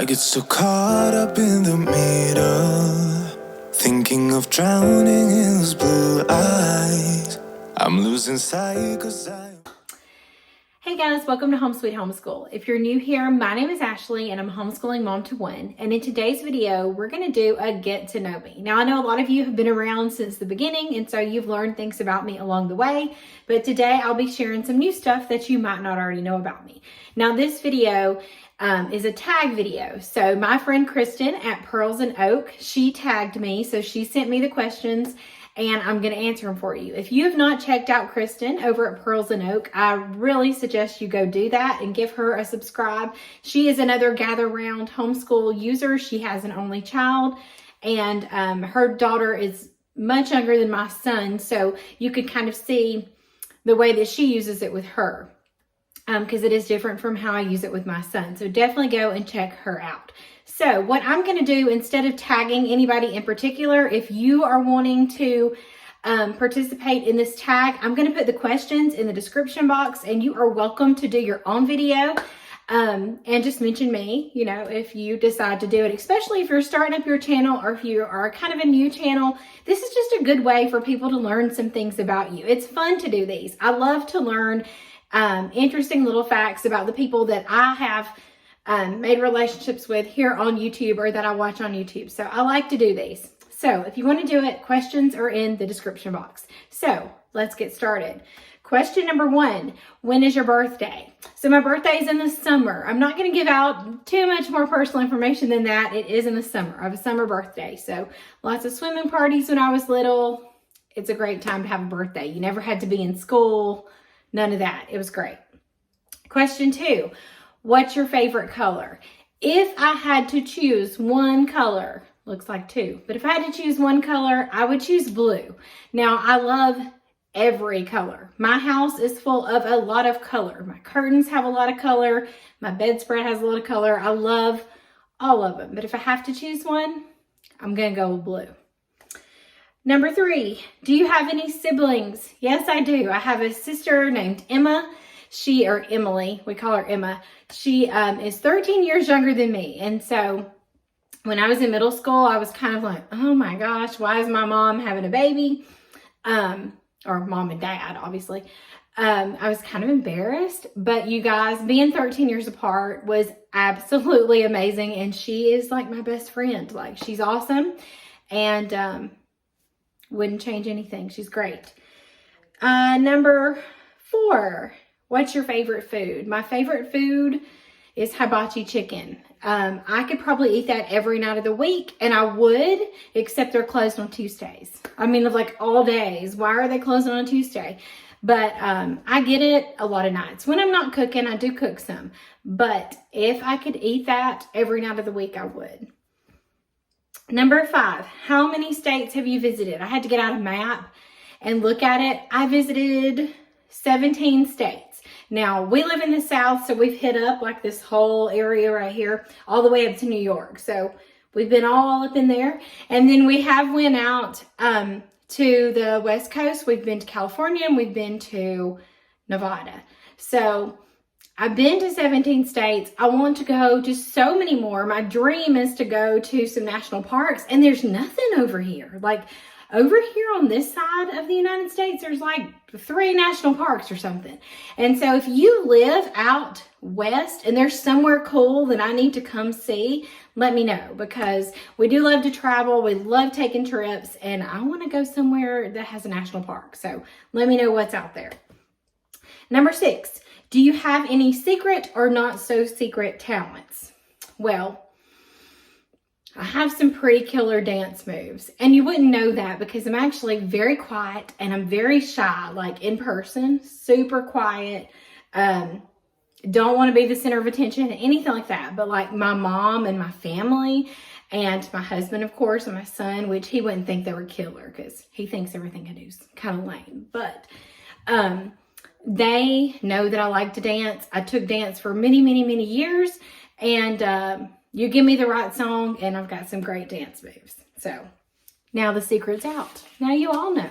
I get so caught up in the middle, thinking of drowning in those blue eyes. I'm losing sight 'cause Hey guys, welcome to Home Sweet Homeschool. If you're new here, my name is Ashley and I'm a homeschooling mom to one. And in today's video, we're going to do a get to know me. Now, I know a lot of you have been around since the beginning, and so you've learned things about me along the way. But today I'll be sharing some new stuff that you might not already know about me. Now, this video is a tag video. So my friend Kristen at Pearls and Oak, she tagged me. So she sent me the questions and I'm going to answer them for you. If you have not checked out Kristen over at Pearls and Oak, I really suggest you go do that and give her a subscribe. She is another Gather Round homeschool user. She has an only child, and her daughter is much younger than my son, so you could kind of see the way that she uses it with her, because it is different from how I use it with my son. So definitely go and check her out. So what I'm going to do, instead of tagging anybody in particular, if you are wanting to participate in this tag, I'm going to put the questions in the description box, and you are welcome to do your own video and just mention me, you know, if you decide to do it, especially if you're starting up your channel or if you are kind of a new channel. This is just a good way for people to learn some things about you. It's fun to do these. I love to learn interesting little facts about the people that I have made relationships with here on YouTube or that I watch on YouTube. So I like to do these. So if you want to do it, questions are in the description box. So let's get started. Question number 1, when is your birthday? So my birthday is in the summer. I'm not going to give out too much more personal information than that. It is in the summer. I have a summer birthday. So lots of swimming parties when I was little. It's a great time to have a birthday. You never had to be in school. None of that. It was great. Question 2, what's your favorite color? If I had to choose one color, looks like 2, but if I had to choose one color, I would choose blue. Now, I love every color. My house is full of a lot of color. My curtains have a lot of color. My bedspread has a lot of color. I love all of them. But if I have to choose one, I'm going to go with blue. Number 3, do you have any siblings? Yes, I do. I have a sister named Emma. Or Emily, we call her Emma. She is 13 years younger than me. And so when I was in middle school, I was kind of like, oh my gosh, why is my mom having a baby? Or mom and dad, obviously. I was kind of embarrassed, but you guys, being 13 years apart was absolutely amazing. And she is like my best friend. Like, she's awesome and wouldn't change anything. She's great. Number 4, what's your favorite food? My favorite food is hibachi chicken. I could probably eat that every night of the week, and I would, except they're closed on Tuesdays. I mean, like all days. Why are they closed on a Tuesday? But I get it a lot of nights. When I'm not cooking, I do cook some. But if I could eat that every night of the week, I would. Number 5, how many states have you visited? I had to get out a map and look at it. I visited 17 states. Now, we live in the South, so we've hit up like this whole area right here, all the way up to New York. So we've been all up in there. And then we have went out to the West Coast. We've been to California and we've been to Nevada. So I've been to 17 states. I want to go to so many more. My dream is to go to some national parks, and there's nothing over here. Like, over here on this side of the United States, there's like 3 national parks or something. And so if you live out west and there's somewhere cool that I need to come see, let me know, because we do love to travel. We love taking trips, and I want to go somewhere that has a national park. So let me know what's out there. Number 6, do you have any secret or not so secret talents? Well, I have some pretty killer dance moves, and you wouldn't know that because I'm actually very quiet and I'm very shy, like in person, super quiet. Don't want to be the center of attention, anything like that. But like my mom and my family and my husband, of course, and my son, which he wouldn't think they were killer because he thinks everything I do is kind of lame. But they know that I like to dance. I took dance for many, many, many years, and you give me the right song and I've got some great dance moves. So now the secret's out. Now you all know.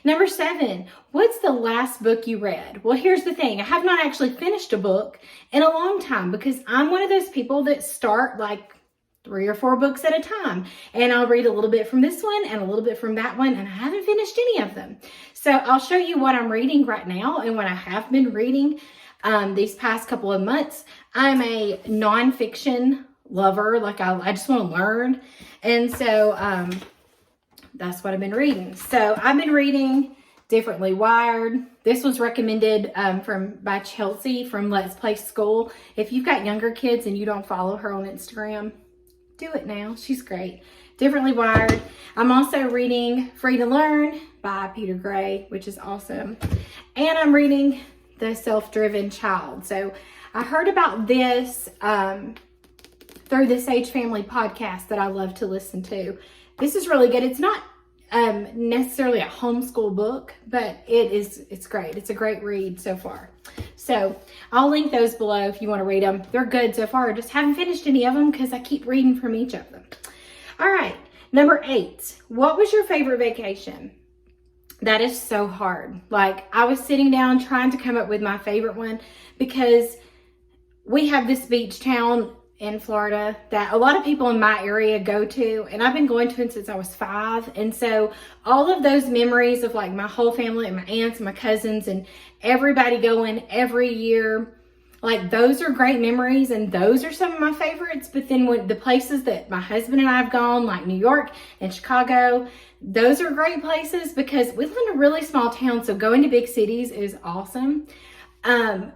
Number 7, what's the last book you read? Well, here's the thing. I have not actually finished a book in a long time because I'm one of those people that start like 3 or 4 books at a time. And I'll read a little bit from this one and a little bit from that one, and I haven't finished any of them. So I'll show you what I'm reading right now and what I have been reading these past couple of months. I'm a nonfiction lover. Like I just want to learn. And so that's what I've been reading. So I've been reading Differently Wired. This was recommended by Chelsea from Let's Play School. If you've got younger kids and you don't follow her on Instagram, do it now. She's great. Differently Wired. I'm also reading Free to Learn by Peter Gray, which is awesome. And I'm reading The Self-Driven Child. So I heard about this through the Sage Family podcast that I love to listen to. This is really good. It's not necessarily a homeschool book, but it's great. It's a great read so far. So I'll link those below if you want to read them. They're good so far. I just haven't finished any of them because I keep reading from each of them. All right, number 8. What was your favorite vacation? That is so hard. Like, I was sitting down trying to come up with my favorite one because we have this beach town in Florida that a lot of people in my area go to, and I've been going to it since I was 5. And so all of those memories of like my whole family and my aunts and my cousins and everybody going every year, like those are great memories and those are some of my favorites. But then when the places that my husband and I have gone, like New York and Chicago, those are great places because we live in a really small town, so going to big cities is awesome.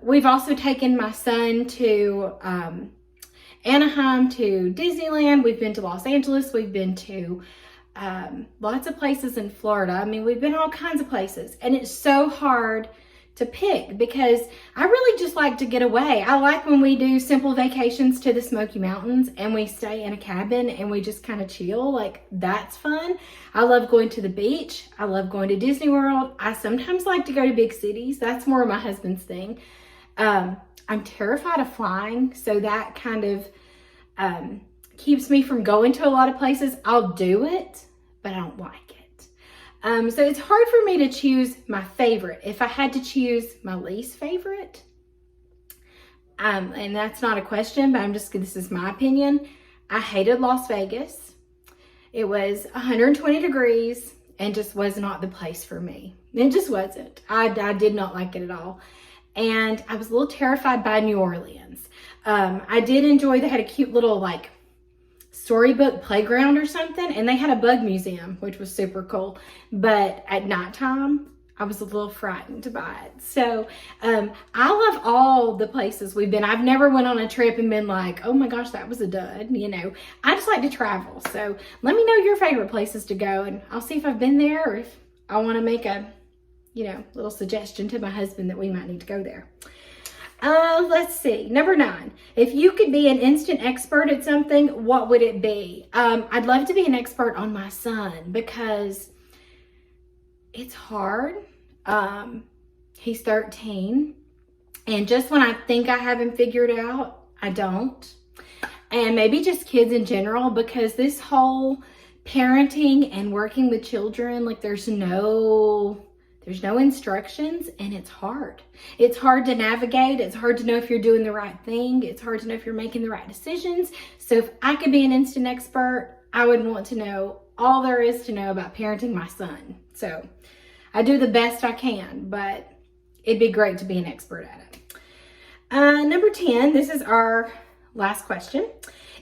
We've also taken my son to Anaheim, to Disneyland. We've been to Los Angeles. We've been to lots of places in Florida. I mean, we've been all kinds of places, and it's so hard to pick because I really just like to get away. I like when we do simple vacations to the Smoky Mountains and we stay in a cabin and we just kind of chill. Like, that's fun. I love going to the beach. I love going to Disney World. I sometimes like to go to big cities. That's more of my husband's thing. I'm terrified of flying, so that kind of keeps me from going to a lot of places. I'll do it, but I don't like it. So it's hard for me to choose my favorite. If I had to choose my least favorite, and that's not a question, but this is my opinion. I hated Las Vegas. It was 120 degrees and just was not the place for me. It just wasn't. I did not like it at all. And I was a little terrified by New Orleans. I did enjoy, they had a cute little like storybook playground or something, and they had a bug museum, which was super cool. But at nighttime, I was a little frightened by it. So I love all the places we've been. I've never went on a trip and been like, oh my gosh, that was a dud. You know, I just like to travel. So let me know your favorite places to go, and I'll see if I've been there or if I want to make a little suggestion to my husband that we might need to go there. Let's see. Number 9. If you could be an instant expert at something, what would it be? I'd love to be an expert on my son because it's hard. He's 13. And just when I think I have him figured out, I don't. And maybe just kids in general, because this whole parenting and working with children, like there's no instructions, and it's hard. It's hard to navigate. It's hard to know if you're doing the right thing. It's hard to know if you're making the right decisions. So if I could be an instant expert, I would want to know all there is to know about parenting my son. So I do the best I can, but it'd be great to be an expert at it. Number 10, this is our last question.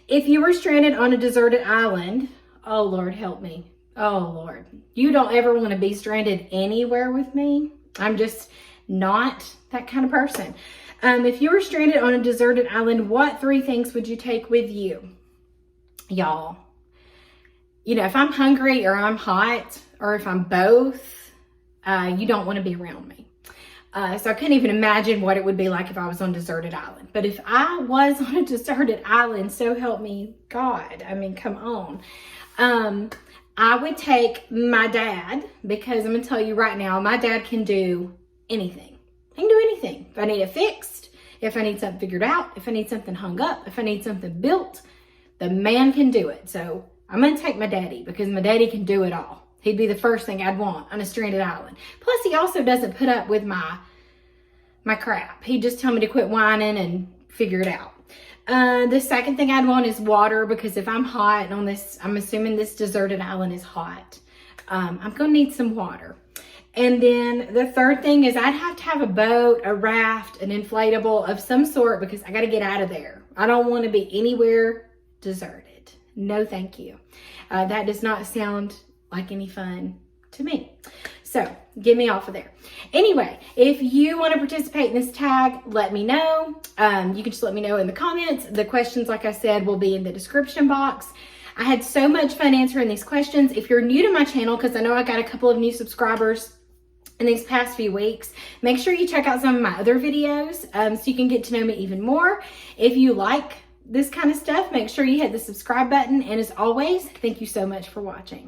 If you were stranded on a deserted island, oh Lord, help me. Oh Lord, you don't ever want to be stranded anywhere with me. I'm just not that kind of person. If you were stranded on a deserted island, what 3 things would you take with you? Y'all, if I'm hungry or I'm hot or if I'm both, you don't want to be around me. So I couldn't even imagine what it would be like if I was on a deserted island. But if I was on a deserted island, so help me God. I mean, come on. I would take my dad, because I'm going to tell you right now, my dad can do anything. He can do anything. If I need it fixed, if I need something figured out, if I need something hung up, if I need something built, the man can do it. So I'm going to take my daddy because my daddy can do it all. He'd be the first thing I'd want on a stranded island. Plus, he also doesn't put up with my crap. He'd just tell me to quit whining and figure it out. The second thing I'd want is water, because if I'm hot on this, I'm assuming this deserted island is hot. I'm going to need some water. And then the third thing is I'd have to have a boat, a raft, an inflatable of some sort, because I got to get out of there. I don't want to be anywhere deserted. No, thank you. That does not sound like any fun to me. So get me off of there. Anyway, if you want to participate in this tag, let me know. You can just let me know in the comments. The questions, like I said, will be in the description box. I had so much fun answering these questions. If you're new to my channel, because I know I got a couple of new subscribers in these past few weeks, make sure you check out some of my other videos so you can get to know me even more. If you like this kind of stuff, make sure you hit the subscribe button. And as always, thank you so much for watching.